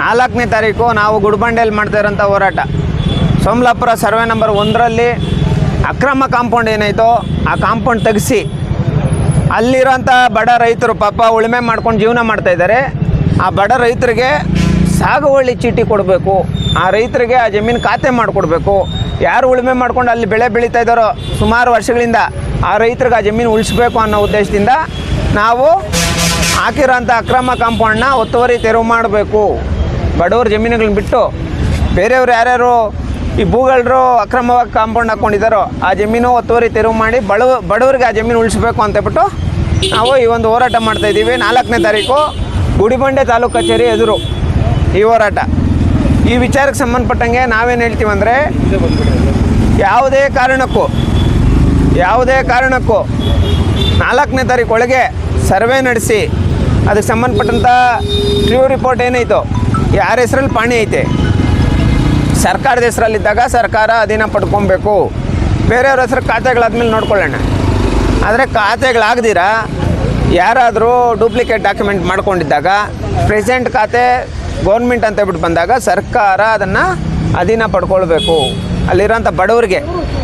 4ನೇ ತಾರೀಕು ನಾವು ಗುಡಿಬಂಡೆಯಲ್ಲಿ ಮಾಡ್ತಾ ಇರೋಂಥ ಹೋರಾಟ ಸೋಮಲಾಪುರ ಸರ್ವೆ ನಂಬರ್ 1ರಲ್ಲಿ ಅಕ್ರಮ ಕಾಂಪೌಂಡ್ ಏನಾಯಿತೋ ಆ ಕಾಂಪೌಂಡ್ ತೆಗೆಸಿ ಅಲ್ಲಿರೋಂಥ ಬಡ ರೈತರು ಪಾಪ ಉಳುಮೆ ಮಾಡ್ಕೊಂಡು ಜೀವನ ಮಾಡ್ತಾಯಿದ್ದಾರೆ. ಆ ಬಡ ರೈತರಿಗೆ ಸಾಗುವಳಿ ಚೀಟಿ ಕೊಡಬೇಕು, ಆ ರೈತರಿಗೆ ಆ ಜಮೀನು ಖಾತೆ ಮಾಡಿಕೊಡ್ಬೇಕು. ಯಾರು ಉಳುಮೆ ಮಾಡ್ಕೊಂಡು ಅಲ್ಲಿ ಬೆಳೆ ಬೆಳೀತಾ ಇದ್ದಾರೋ ಸುಮಾರು ವರ್ಷಗಳಿಂದ ಆ ರೈತರಿಗೆ ಆ ಜಮೀನು ಉಳಿಸ್ಬೇಕು ಅನ್ನೋ ಉದ್ದೇಶದಿಂದ ನಾವು ಹಾಕಿರೋಂಥ ಅಕ್ರಮ ಕಾಂಪೌಂಡನ್ನ ಒತ್ತುವರಿ ತೆರವು ಮಾಡಬೇಕು. ಬಡವ್ರ ಜಮೀನುಗಳನ್ನ ಬಿಟ್ಟು ಬೇರೆಯವರು ಯಾರ್ಯಾರು ಈ ಭೂಗಳರು ಅಕ್ರಮವಾಗಿ ಕಾಂಪೌಂಡ್ ಹಾಕ್ಕೊಂಡಿದ್ದಾರೋ ಆ ಜಮೀನು ಒತ್ತುವರಿ ತೆರವು ಮಾಡಿ ಬಡವರಿಗೆ ಆ ಜಮೀನು ಉಳಿಸ್ಬೇಕು ಅಂತಬಿಟ್ಟು ನಾವು ಈ ಒಂದು ಹೋರಾಟ ಮಾಡ್ತಾಯಿದ್ದೀವಿ. 4ನೇ ತಾರೀಕು ಗುಡಿಬಂಡೆ ತಾಲೂಕು ಕಚೇರಿ ಎದುರು ಈ ಹೋರಾಟ. ಈ ವಿಚಾರಕ್ಕೆ ಸಂಬಂಧಪಟ್ಟಂಗೆ ನಾವೇನು ಹೇಳ್ತೀವಿ ಅಂದರೆ ಯಾವುದೇ ಕಾರಣಕ್ಕೂ 4ನೇ ತಾರೀಕು ಒಳಗೆ ಸರ್ವೆ ನಡೆಸಿ ಅದಕ್ಕೆ ಸಂಬಂಧಪಟ್ಟಂಥ ಟ್ರೂ ರಿಪೋರ್ಟ್ ಏನೈತೋ ಯಾರ ಹೆಸರಲ್ಲಿ ಪಾಣಿ ಐತೆ ಸರ್ಕಾರದ ಹೆಸರಲ್ಲಿದ್ದಾಗ ಸರ್ಕಾರ ಅಧೀನ ಪಡ್ಕೊಬೇಕು. ಬೇರೆಯವ್ರ ಹೆಸರು ಖಾತೆಗಳಾದ್ಮೇಲೆ ನೋಡ್ಕೊಳ್ಳೋಣ. ಆದರೆ ಖಾತೆಗಳಾಗ್ದಿರ ಯಾರಾದರೂ ಡೂಪ್ಲಿಕೇಟ್ ಡಾಕ್ಯುಮೆಂಟ್ ಮಾಡ್ಕೊಂಡಿದ್ದಾಗ ಪ್ರೆಸೆಂಟ್ ಖಾತೆ ಗೌರ್ಮೆಂಟ್ ಅಂತ ಹೇಳ್ಬಿಟ್ಟು ಬಂದಾಗ ಸರ್ಕಾರ ಅದನ್ನು ಅಧೀನ ಪಡ್ಕೊಳ್ಬೇಕು. ಅಲ್ಲಿರೋಂಥ ಬಡವರಿಗೆ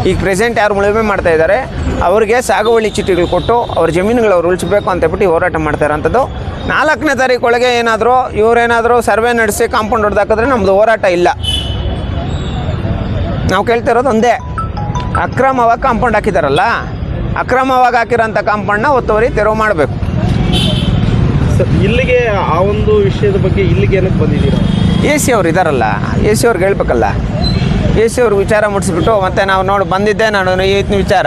ಈಗ ಪ್ರೆಸೆಂಟ್ ಯಾರು ಉಳುಮೆ ಮಾಡ್ತಾಯಿದ್ದಾರೆ ಅವ್ರಿಗೆ ಸಾಗುವಳಿ ಚೀಟಿಗಳು ಕೊಟ್ಟು ಅವ್ರ ಜಮೀನುಗಳು ಅವ್ರು ಉಳಿಸ್ಬೇಕು ಅಂತೇಳ್ಬಿಟ್ಟು ಈ ಹೋರಾಟ ಮಾಡ್ತಾ ಇರೋಂಥದ್ದು. 4ನೇ ತಾರೀಕು ಒಳಗೆ ಏನಾದರೂ ಇವರೇನಾದರೂ ಸರ್ವೆ ನಡೆಸಿ ಕಾಂಪೌಂಡ್ ಹೊಡೆದಾಕಿದ್ರೆ ನಮ್ಮದು ಹೋರಾಟ ಇಲ್ಲ. ನಾವು ಕೇಳ್ತಾ ಇರೋದು ಒಂದೇ, ಅಕ್ರಮವಾಗಿ ಕಾಂಪೌಂಡ್ ಹಾಕಿದಾರಲ್ಲ, ಅಕ್ರಮವಾಗಿ ಹಾಕಿರೋಂಥ ಕಾಂಪೌಂಡನ್ನ ಒತ್ತುವರಿ ತೆರವು ಮಾಡಬೇಕು. ಸರ್, ಇಲ್ಲಿಗೆ ಆ ಒಂದು ವಿಷಯದ ಬಗ್ಗೆ ಇಲ್ಲಿಗೆ ಏನಕ್ಕೆ ಬಂದಿದ್ದೀರಾ? AC ಅವ್ರು ಇದ್ದಾರಲ್ಲ, AC ಅವ್ರಿಗೆ ಹೇಳ್ಬೇಕಲ್ಲ. AC ಅವ್ರಿಗೆ ವಿಚಾರ ಮುಟ್ಟಿಸ್ಬಿಟ್ಟು ಮತ್ತೆ ನಾವು ಬಂದಿದ್ದೆ ನಾನು ಈ ವಿಚಾರ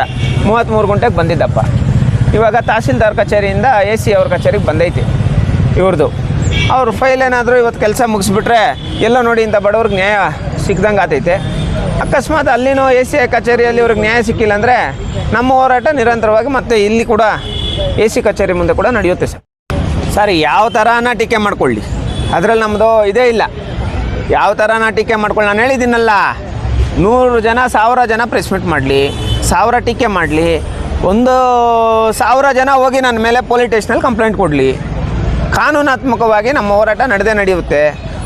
33 ಗಂಟೆಗೆ ಬಂದಿದ್ದಪ್ಪ. ಇವಾಗ ತಹಸೀಲ್ದಾರ್ ಕಚೇರಿಯಿಂದ AC ಅವ್ರ ಕಚೇರಿಗೆ ಬಂದೈತಿ ಇವ್ರದ್ದು. ಅವ್ರ ಫೈಲ್ ಏನಾದರೂ ಇವತ್ತು ಕೆಲಸ ಮುಗಿಸ್ಬಿಟ್ರೆ ಎಲ್ಲೋ ನೋಡಿ ಇಂಥ ಬಡವ್ರಿಗೆ ನ್ಯಾಯ ಸಿಕ್ದಂಗೆ ಆತೈತೆ. ಅಕಸ್ಮಾತ್ ಅಲ್ಲಿನೂ AC ಕಚೇರಿಯಲ್ಲಿ ಇವ್ರಿಗೆ ನ್ಯಾಯ ಸಿಕ್ಕಿಲ್ಲ ಅಂದರೆ ನಮ್ಮ ಹೋರಾಟ ನಿರಂತರವಾಗಿ ಮತ್ತೆ ಇಲ್ಲಿ ಕೂಡ AC ಕಚೇರಿ ಮುಂದೆ ಕೂಡ ನಡೆಯುತ್ತೆ. ಸರ್ ಯಾವ ಥರನ ಟೀಕೆ ಮಾಡ್ಕೊಳ್ಳಿ, ಅದರಲ್ಲಿ ನಮ್ಮದು ಇದೇ ಇಲ್ಲ. ಯಾವ ಥರನ ಟೀಕೆ ಮಾಡ್ಕೊಳ್ಳಿ. ನಾನು ಹೇಳಿದ್ದೀನಲ್ಲ, 100 ಜನ 1000 ಜನ ಪ್ರೆಸ್ ಮೀಟ್ ಮಾಡಲಿ, 1000 ಟೀಕೆ ಮಾಡಲಿ, 1000 ಜನ ಹೋಗಿ ನನ್ನ ಮೇಲೆ ಪೊಲೀಸ್ ಸ್ಟೇಷನಲ್ಲಿ ಕಂಪ್ಲೇಂಟ್ ಕೊಡಲಿ, ಕಾನೂನಾತ್ಮಕವಾಗಿ ನಮ್ಮ ಹೋರಾಟ ನಡೆಯುತ್ತೆ.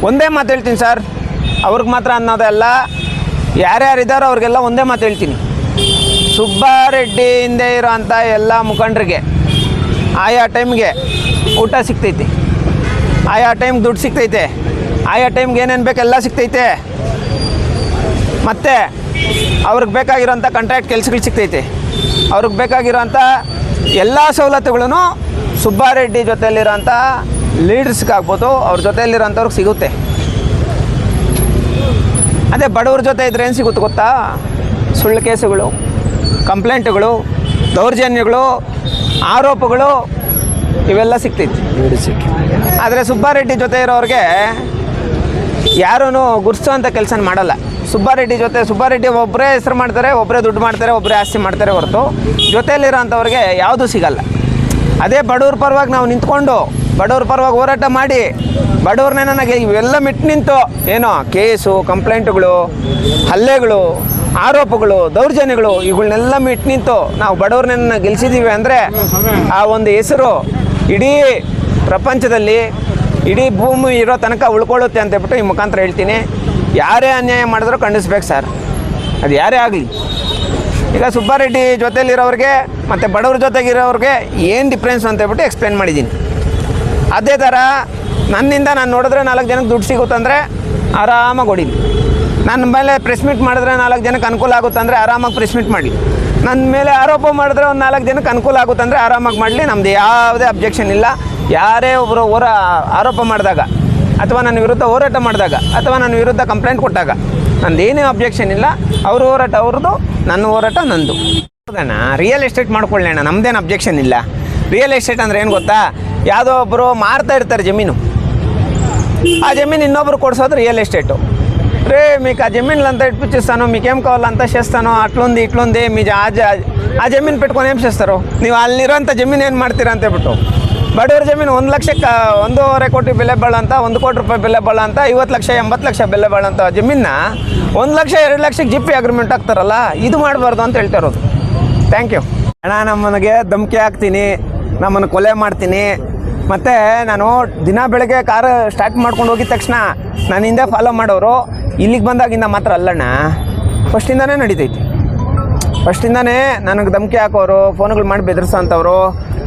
ಒಂದೇ ಮಾತು ಹೇಳ್ತೀನಿ ಸರ್, ಅವ್ರಿಗೆ ಮಾತ್ರ ಅನ್ನೋದಲ್ಲ, ಯಾರ್ಯಾರಿದ್ದಾರೋ ಅವ್ರಿಗೆಲ್ಲ ಒಂದೇ ಮಾತು ಹೇಳ್ತೀನಿ. ಸುಬ್ಬಾರೆಡ್ಡಿ ಹಿಂದೆ ಇರೋಂಥ ಎಲ್ಲ ಮುಖಂಡರಿಗೆ ಆಯಾ ಟೈಮ್ಗೆ ಊಟ ಸಿಗ್ತೈತಿ, ಆಯಾ ಟೈಮ್ಗೆ ದುಡ್ಡು ಸಿಗ್ತೈತೆ, ಆಯಾ ಟೈಮ್ಗೆ ಏನೇನು ಬೇಕೆಲ್ಲ ಸಿಗ್ತೈತೆ. ಮತ್ತು ಅವ್ರಿಗೆ ಬೇಕಾಗಿರೋಂಥ ಕಾಂಟ್ರಾಕ್ಟ್ ಕೆಲಸಗಳು ಸಿಗ್ತೈತೆ. ಅವ್ರಿಗೆ ಬೇಕಾಗಿರೋಂಥ ಎಲ್ಲ ಸವಲತ್ತುಗಳೂ ಸುಬ್ಬಾರೆಡ್ಡಿ ಜೊತೆಯಲ್ಲಿರೋಂಥ ಲೀಡರ್ಸ್ಗಾಗ್ಬೋದು, ಅವ್ರ ಜೊತೆಯಲ್ಲಿರೋಂಥವ್ರಿಗೆ ಸಿಗುತ್ತೆ. ಅದೇ ಬಡವ್ರ ಜೊತೆ ಇದ್ರೆ ಏನು ಸಿಗುತ್ತೆ ಗೊತ್ತಾ? ಸುಳ್ಳು ಕೇಸುಗಳು, ಕಂಪ್ಲೇಂಟ್ಗಳು, ದೌರ್ಜನ್ಯಗಳು, ಆರೋಪಗಳು ಇವೆಲ್ಲ ಸಿಗ್ತೈತಿ. ಆದರೆ ಸುಬ್ಬಾರೆಡ್ಡಿ ಜೊತೆ ಇರೋರಿಗೆ ಯಾರೂ ಗುರ್ಸೋಂಥ ಕೆಲಸ ಮಾಡಲ್ಲ. ಸುಬ್ಬಾರೆಡ್ಡಿ ಒಬ್ಬರೇ ಹೆಸರು ಮಾಡ್ತಾರೆ, ಒಬ್ಬರೇ ದುಡ್ಡು ಮಾಡ್ತಾರೆ, ಒಬ್ಬರೇ ಆಸ್ತಿ ಮಾಡ್ತಾರೆ ಹೊರತು ಜೊತೆಯಲ್ಲಿರೋಂಥವ್ರಿಗೆ ಯಾವುದೂ ಸಿಗಲ್ಲ. ಅದೇ ಬಡವ್ರ ಪರವಾಗಿ ನಾವು ನಿಂತ್ಕೊಂಡು ಬಡವ್ರ ಪರವಾಗಿ ಹೋರಾಟ ಮಾಡಿ ಬಡವ್ರನ್ನೇ ನನಗೆ ಇವೆಲ್ಲ ಮಿಟ್ಟು ನಿಂತು ಏನೋ ಕೇಸು, ಕಂಪ್ಲೇಂಟ್ಗಳು, ಹಲ್ಲೆಗಳು, ಆರೋಪಗಳು, ದೌರ್ಜನ್ಯಗಳು ಇವುಗಳನ್ನೆಲ್ಲ ಮಿಟ್ಟು ನಿಂತು ನಾವು ಬಡವ್ರನ್ನ ಗೆಲ್ಲಿಸಿದ್ದೀವಿ ಅಂದರೆ ಆ ಒಂದು ಹೆಸರು ಇಡೀ ಪ್ರಪಂಚದಲ್ಲಿ ಇಡೀ ಭೂಮಿ ಇರೋ ತನಕ ಉಳ್ಕೊಳ್ಳುತ್ತೆ ಅಂತೇಳ್ಬಿಟ್ಟು ಈ ಮುಖಾಂತರ ಹೇಳ್ತೀನಿ. ಯಾರೇ ಅನ್ಯಾಯ ಮಾಡಿದ್ರೂ ಖಂಡಿಸ್ಬೇಕು ಸರ್, ಅದು ಯಾರೇ ಆಗಲಿ. ಈಗ ಸುಬ್ಬಾರೆಡ್ಡಿ ಜೊತೆಯಲ್ಲಿರೋರಿಗೆ ಮತ್ತು ಬಡವ್ರ ಜೊತೆಗಿರೋರಿಗೆ ಏನು ಡಿಫ್ರೆನ್ಸ್ ಅಂತೇಳ್ಬಿಟ್ಟು ಎಕ್ಸ್ಪ್ಲೇನ್ ಮಾಡಿದ್ದೀನಿ. ಅದೇ ಥರ ನನ್ನಿಂದ ನಾನು ನೋಡಿದ್ರೆ 4 ಜನಕ್ಕೆ ದುಡ್ಡು ಸಿಗುತ್ತಂದರೆ ಆರಾಮಾಗಿ ಹೊಡೀಲಿ. ನನ್ನ ಮೇಲೆ ಪ್ರೆಸ್ ಮೀಟ್ ಮಾಡಿದ್ರೆ 4 ಜನಕ್ಕೆ ಅನುಕೂಲ ಆಗುತ್ತಂದರೆ ಆರಾಮಾಗಿ ಪ್ರೆಸ್ ಮೀಟ್ ಮಾಡಲಿ. ನನ್ನ ಮೇಲೆ ಆರೋಪ ಮಾಡಿದ್ರೆ ಒಂದು 4 ಜನಕ್ಕೆ ಅನುಕೂಲ ಆಗುತ್ತಂದರೆ ಆರಾಮಾಗಿ ಮಾಡಲಿ. ನಮ್ಮದು ಯಾವುದೇ ಅಬ್ಜೆಕ್ಷನ್ ಇಲ್ಲ. ಯಾರೇ ಒಬ್ಬರು ಆರೋಪ ಮಾಡಿದಾಗ ಅಥವಾ ನನ್ನ ವಿರುದ್ಧ ಹೋರಾಟ ಮಾಡಿದಾಗ ಅಥವಾ ನನ್ನ ವಿರುದ್ಧ ಕಂಪ್ಲೇಂಟ್ ಕೊಟ್ಟಾಗ ನಂದೇನೇ ಅಬ್ಜೆಕ್ಷನ್ ಇಲ್ಲ. ಅವ್ರ ಹೋರಾಟ ಅವ್ರದ್ದು, ನನ್ನ ಹೋರಾಟ ನಂದು. ಹೌದಣ್ಣ, ರಿಯಲ್ ಎಸ್ಟೇಟ್ ಮಾಡ್ಕೊಳ್ಳೋಣ, ನಮ್ಮದೇನು ಅಬ್ಜೆಕ್ಷನ್ ಇಲ್ಲ. ರಿಯಲ್ ಎಸ್ಟೇಟ್ ಅಂದರೆ ಏನು ಗೊತ್ತಾ? ಯಾವುದೋ ಒಬ್ಬರು ಮಾರ್ತಾ ಇರ್ತಾರೆ ಜಮೀನು, ఆ జమీన్ ಇನ್ನೊಬ್ರು కొడసోదు రియల్ ఎస్టేట్ రే మీకు ఆ జమీన్లు అంతా ఇప్పించేస్తాను, మీకేం కావాలంతా చేస్తాను, అట్లుంది ఇట్లుంది, మీ ఆ జమీన్ పెట్టుకొని ఏం చేస్తారు ನೀವು? ಅಲ್ಲಿರೋಂಥ ಜಮೀನು ಏನು ಮಾಡ್ತೀರಾ ಅಂತ ಹೇಳ್ಬಿಟ್ಟು ಬಡವರ ಜಮೀನು 1 ಲಕ್ಷಕ್ಕೆ 1.5 ಕೋಟಿ ಬೆಲೆ ಬಾಳಂತ 1 ಕೋಟಿ ರೂಪಾಯಿ ಬೆಲೆ ಬಾಳಂತ 50 ಲಕ್ಷ 80 ಲಕ್ಷ ಬೆಲೆ ಬಾಳಂತ ಜಮೀನ 1 ಲಕ್ಷ 2 ಲಕ್ಷಕ್ಕೆ ಜಿಪ್ಪಿ ಅಗ್ರಿಮೆಂಟ್ ಹಾಕ್ತಾರಲ್ಲ, ಇದು ಮಾಡಬಾರ್ದು ಅಂತ ಹೇಳ್ತಾ ಇರೋದು. ಥ್ಯಾಂಕ್ ಯು ಅಣ್ಣ. ನಮ್ಮನಿಗೆ ಧಮಕಿ ಹಾಕ್ತೀನಿ, ನಮ್ಮನ್ನು ಕೊಲೆ ಮಾಡ್ತೀನಿ, ಮತ್ತು ನಾನು ದಿನ ಬೆಳಗ್ಗೆ ಕಾರ್ ಸ್ಟಾರ್ಟ್ ಮಾಡ್ಕೊಂಡು ಹೋಗಿದ ತಕ್ಷಣ ನಾನು ಹಿಂದೆ ಫಾಲೋ ಮಾಡೋರು ಇಲ್ಲಿಗೆ ಬಂದಾಗಿಂದ ಮಾತ್ರ ಅಲ್ಲಣ್ಣ, ಫಸ್ಟಿಂದನೇ ನಡೀತೈತಿ. ಫಸ್ಟಿಂದನೇ ನನಗೆ ಧಮಕಿ ಹಾಕೋರು, ಫೋನ್ಗಳು ಮಾಡಿ ಬೆದರಿಸೋಂಥವ್ರು,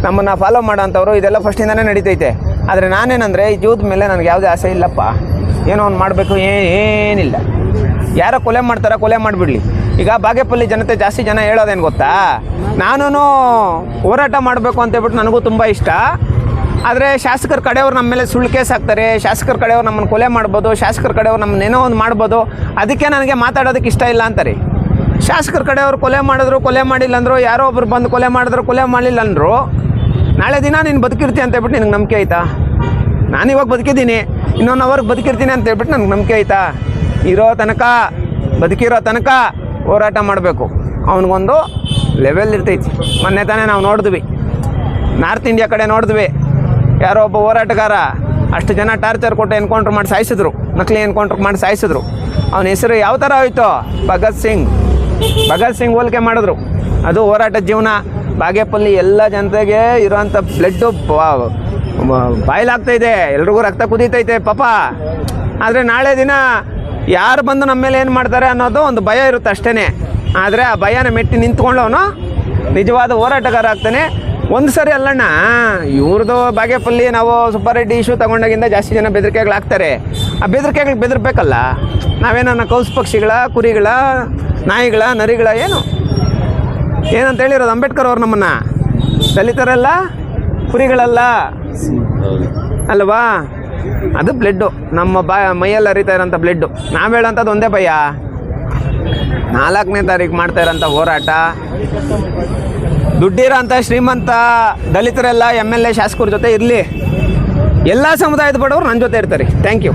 ನಮ್ಮನ್ನು ಫಾಲೋ ಮಾಡೋಂಥವ್ರು, ಇದೆಲ್ಲ ಫಸ್ಟಿಂದನೇ ನಡೀತೈತೆ. ಆದರೆ ನಾನೇನಂದರೆ ಈ ಜೀವದ ಮೇಲೆ ನನಗೆ ಯಾವುದೇ ಆಸೆ ಇಲ್ಲಪ್ಪ, ಏನೋ ಒಂದು ಮಾಡಬೇಕು ಏನಿಲ್ಲ. ಯಾರೋ ಕೊಲೆ ಮಾಡ್ತಾರೋ ಕೊಲೆ ಮಾಡಿಬಿಡಲಿ. ಈಗ ಬಾಗೇಪಲ್ಲಿ ಜನತೆ ಜಾಸ್ತಿ ಜನ ಹೇಳೋದೇನು ಗೊತ್ತಾ, ನಾನು ಹೋರಾಟ ಮಾಡಬೇಕು ಅಂತೇಳ್ಬಿಟ್ಟು ನನಗೂ ತುಂಬ ಇಷ್ಟ. ಆದರೆ ಶಾಸಕರ ಕಡೆಯವ್ರು ನಮ್ಮ ಮೇಲೆ ಸುಳ್ಳು ಕೇಸ್ ಹಾಕ್ತಾರೆ, ಶಾಸಕರ ಕಡೆಯವ್ರು ನಮ್ಮನ್ನು ಕೊಲೆ ಮಾಡ್ಬೋದು, ಶಾಸಕರ ಕಡೆಯವ್ರು ನಮ್ಮನ್ನೇನೋ ಒಂದು ಮಾಡ್ಬೋದು, ಅದಕ್ಕೆ ನನಗೆ ಮಾತಾಡೋದಕ್ಕೆ ಇಷ್ಟ ಇಲ್ಲ ಅಂತಾರೆ. ಶಾಸಕರ ಕಡೆಯವ್ರು ಕೊಲೆ ಮಾಡಿದ್ರು, ಕೊಲೆ ಮಾಡಿಲ್ಲ ಅಂದರು, ಯಾರೋ ಒಬ್ರು ಬಂದು ಕೊಲೆ ಮಾಡಿದ್ರು, ಕೊಲೆ ಮಾಡಲಿಲ್ಲ ಅಂದರು, ನಾಳೆ ದಿನ ನೀನು ಬದುಕಿರ್ತೀಯ ಅಂತೇಳ್ಬಿಟ್ಟು ನಿನಗೆ ನಂಬಿಕೆ ಆಯಿತಾ? ನಾನಿವಾಗ ಬದುಕಿದ್ದೀನಿ, ಇನ್ನೊಂದು ಅವರ್ಗೆ ಬದುಕಿರ್ತೀನಿ ಅಂತೇಳ್ಬಿಟ್ಟು ನನಗೆ ನಂಬಿಕೆ ಆಯಿತಾ? ಇರೋ ತನಕ, ಬದುಕಿರೋ ತನಕ ಹೋರಾಟ ಮಾಡಬೇಕು. ಅವನಿಗೊಂದು ಲೆವೆಲ್ ಇರ್ತೈತಿ. ಮೊನ್ನೆ ತಾನೇ ನಾವು ನೋಡಿದ್ವಿ, ನಾರ್ತ್ ಇಂಡಿಯಾ ಕಡೆ ನೋಡಿದ್ವಿ, ಯಾರೋ ಒಬ್ಬ ಹೋರಾಟಗಾರ ಅಷ್ಟು ಜನ ಟಾರ್ಚರ್ ಕೊಟ್ಟು ಎನ್ಕೌಂಟ್ರ್ ಮಾಡಿ ಸಾಯಿಸಿದ್ರು, ನಕಲಿ ಎನ್ಕೌಂಟ್ರ್ ಮಾಡಿ ಸಾಯಿಸಿದ್ರು. ಅವನ ಹೆಸರು ಯಾವ ಥರ ಹೋಯ್ತು? ಭಗತ್ ಸಿಂಗ್ ಹೋಲಿಕೆ ಮಾಡಿದ್ರು. ಅದು ಹೋರಾಟದ ಜೀವನ. ಬಾಗೇಪಲ್ಲಿ ಎಲ್ಲ ಜನತೆಗೆ ಇರೋಂಥ ಬ್ಲಡ್ಡು ಬಾಯ್ಲಾಗ್ತಾಯಿದೆ, ಎಲ್ರಿಗೂ ರಕ್ತ ಕುದೀತೈತೆ ಪಾಪ. ಆದರೆ ನಾಳೆ ದಿನ ಯಾರು ಬಂದು ನಮ್ಮ ಮೇಲೆ ಏನು ಮಾಡ್ತಾರೆ ಅನ್ನೋದು ಒಂದು ಭಯ ಇರುತ್ತೆ ಅಷ್ಟೇ. ಆದರೆ ಆ ಭಯನ ಮೆಟ್ಟಿ ನಿಂತ್ಕೊಂಡವನು ನಿಜವಾದ ಹೋರಾಟಗಾರ ಆಗ್ತಾನೆ. ಒಂದು ಸರಿ ಅಲ್ಲಣ್ಣ, ಇವ್ರದ್ದು ಬಾಗೇಪಲ್ಲಿ ನಾವು ಸುಬ್ಬಾರೆಡ್ಡಿ ಇಶ್ಯೂ ತಗೊಂಡಾಗಿಂದ ಜಾಸ್ತಿ ಜನ ಬೆದರಿಕೆಗಳಾಗ್ತಾರೆ. ಆ ಬೆದರಿಕೆಗಳು ಬೆದರ್ಬೇಕಲ್ಲ. ನಾವೇನನ್ನ ಕೌಸ್ ಪಕ್ಷಿಗಳ, ಕುರಿಗಳ, ನಾಯಿಗಳ, ನರಿಗಳ, ಏನಂತ ಹೇಳಿರೋದು ಅಂಬೇಡ್ಕರ್ ಅವ್ರು ನಮ್ಮನ್ನು? ದಲಿತರಲ್ಲ, ಕುರಿಗಳಲ್ಲ ಅಲ್ವಾ? ಅದು ಬ್ಲಡ್ಡು, ನಮ್ಮ ಮೈಯಲ್ಲಿ ಹರಿತಾ ಇರೋಂಥ ಬ್ಲಡ್ಡು. ನಾವು ಹೇಳೋಂಥದ್ದು ಒಂದೇ ಭಯ, 4ನೇ ತಾರೀಕು ಮಾಡ್ತಾ ಇರೋಂಥ ಹೋರಾಟ. ದುಡ್ಡಿರೋ ಅಂಥ ಶ್ರೀಮಂತ ದಲಿತರೆಲ್ಲ MLA ಶಾಸಕರ ಜೊತೆ ಇರಲಿ, ಎಲ್ಲ ಸಮುದಾಯದ ಬಡವರು ನನ್ನ ಜೊತೆ ಇರ್ತಾರೆ. Thank you.